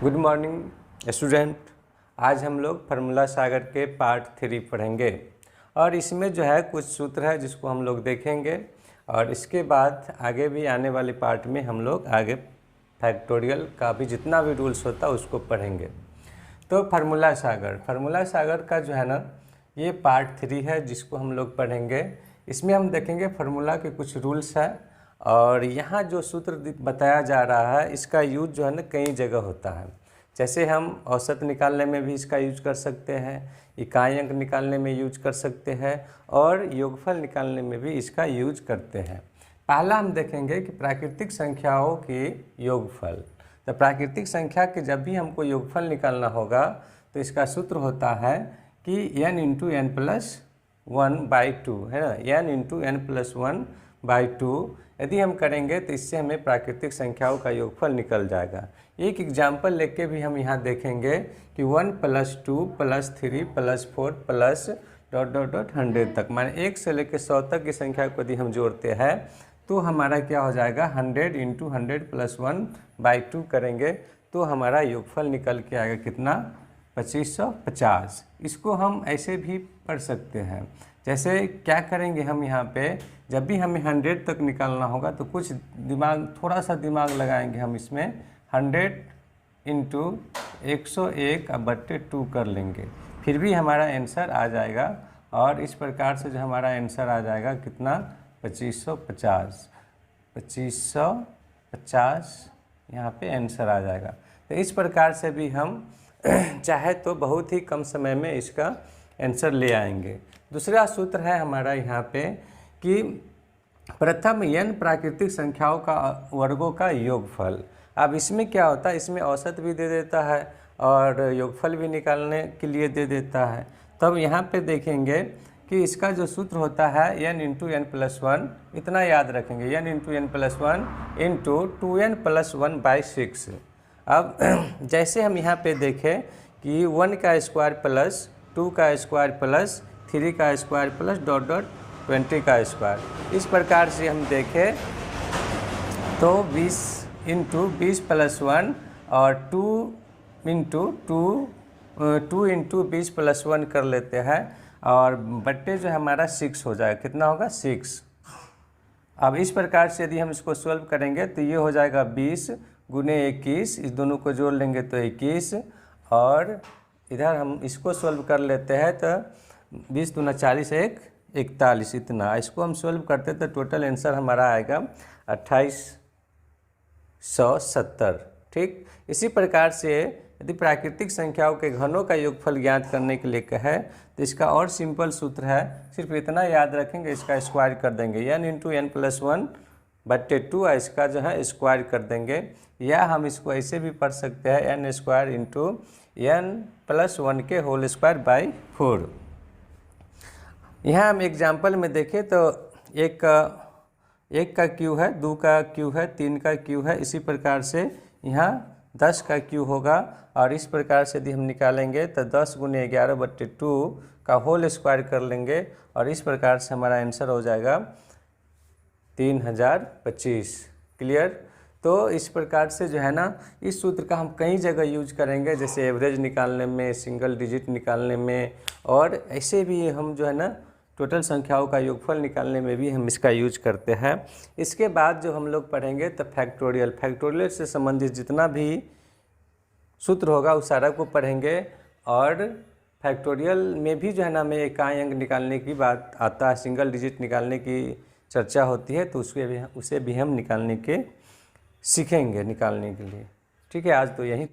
Good morning student. आज हम लोग फार्मूला सागर के पार्ट 3 पढ़ेंगे और इसमें जो है कुछ सूत्र है जिसको हम लोग देखेंगे और इसके बाद आगे भी आने वाले पार्ट में हम लोग आगे फैक्टोरियल का भी जितना भी रूल्स होता है उसको पढ़ेंगे। तो फार्मूला सागर का जो है ना ये पार्ट 3 है जिसको हम लोग पढ़ेंगे। इसमें हम देखेंगे फार्मूला के कुछ रूल्स है और यहाँ जो सूत्र बताया जा रहा है इसका यूज जो है ना कई जगह होता है। जैसे हम औसत निकालने में भी इसका यूज कर सकते हैं, इकाई अंक निकालने में यूज कर सकते हैं और योगफल निकालने में भी इसका यूज करते हैं। पहला हम देखेंगे कि प्राकृतिक संख्याओं की योगफल। तो प्राकृतिक संख्या के जब भी हमको योगफल निकालना होगा तो इसका सूत्र होता है कि n इंटू एन प्लस 1/2 है ना, n इंटू एन प्लस 1/2 यदि हम करेंगे तो इससे हमें प्राकृतिक संख्याओं का योगफल निकल जाएगा। एक एग्जाम्पल लेके भी हम यहाँ देखेंगे कि 1 + 2 + 3 + 4 प्लस ... 100 तक, माने 1 से लेकर 100 तक की संख्या को यदि हम जोड़ते हैं तो हमारा क्या हो जाएगा 100 इंटू 100 प्लस 1/2 करेंगे तो हमारा योगफल निकल के आएगा कितना 2550। इसको हम ऐसे भी पढ़ सकते हैं। जैसे क्या करेंगे हम यहाँ पे जब भी हमें 100 तक निकालना होगा तो कुछ थोड़ा सा दिमाग लगाएंगे हम इसमें। 100 इंटू 101/2 कर लेंगे फिर भी हमारा आंसर आ जाएगा और इस प्रकार से जो हमारा आंसर आ जाएगा कितना 2550 यहाँ पे आंसर आ जाएगा। तो इस प्रकार से भी हम चाहे तो बहुत ही कम समय में इसका आंसर ले आएंगे। दूसरा सूत्र है हमारा यहाँ पे कि प्रथम n प्राकृतिक संख्याओं का वर्गों का योगफल। अब इसमें क्या होता है, इसमें औसत भी दे देता है और योगफल भी निकालने के लिए दे देता है। तब यहाँ पे देखेंगे कि इसका जो सूत्र होता है n इंटू एन प्लस 1, इतना याद रखेंगे, n into n plus 1 into 2n plus 1/6। अब जैसे हम यहाँ पे देखें कि 1 का स्क्वायर प्लस 2 का स्क्वायर प्लस 3 का स्क्वायर प्लस ... 20 का स्क्वायर, इस प्रकार से हम देखें तो 20 इंटू 20 प्लस 1 और 2 इंटू 20 प्लस 1 कर लेते हैं और बट्टे जो हमारा 6 हो जाएगा। कितना होगा 6। अब इस प्रकार से यदि हम इसको सॉल्व करेंगे तो ये हो जाएगा 20 गुने 21, इस दोनों को जोड़ लेंगे तो 21 और इधर हम इसको सॉल्व कर लेते हैं तो 20 दूना 40 41, इतना इसको हम सॉल्व करते तो टोटल आंसर हमारा आएगा 2870। ठीक, इसी प्रकार से यदि प्राकृतिक संख्याओं के घनों का योगफल ज्ञात करने के लिए कहे तो इसका और सिंपल सूत्र है, सिर्फ इतना याद रखेंगे, इसका स्क्वायर कर देंगे n इंटू एन प्लस 1/2 इसका जो है स्क्वायर कर देंगे। या हम इसको ऐसे भी पढ़ सकते हैं n square into n plus 1 के होल स्क्वायर बाई 4। यहाँ हम एग्जाम्पल में देखें तो एक का क्यू है, 2 का क्यू है, 3 का क्यू है, इसी प्रकार से यहाँ 10 का क्यू होगा और इस प्रकार से यदि हम निकालेंगे तो 10 गुने 11/2 का होल स्क्वायर कर लेंगे और इस प्रकार से हमारा आंसर हो जाएगा 3025। क्लियर। तो इस प्रकार से जो है ना इस सूत्र का हम कई जगह यूज करेंगे, जैसे एवरेज निकालने में, सिंगल डिजिट निकालने में और ऐसे भी हम जो है ना टोटल संख्याओं का योगफल निकालने में भी हम इसका यूज करते हैं। इसके बाद जो हम लोग पढ़ेंगे तो फैक्टोरियल से संबंधित जितना भी सूत्र होगा उस सारा को पढ़ेंगे और फैक्टोरियल में भी जो है ना हमें इकाई अंक निकालने की बात आता है, सिंगल डिजिट निकालने की चर्चा होती है तो उसे भी हम निकालने के सीखेंगे निकालने के लिए। ठीक है, आज तो यही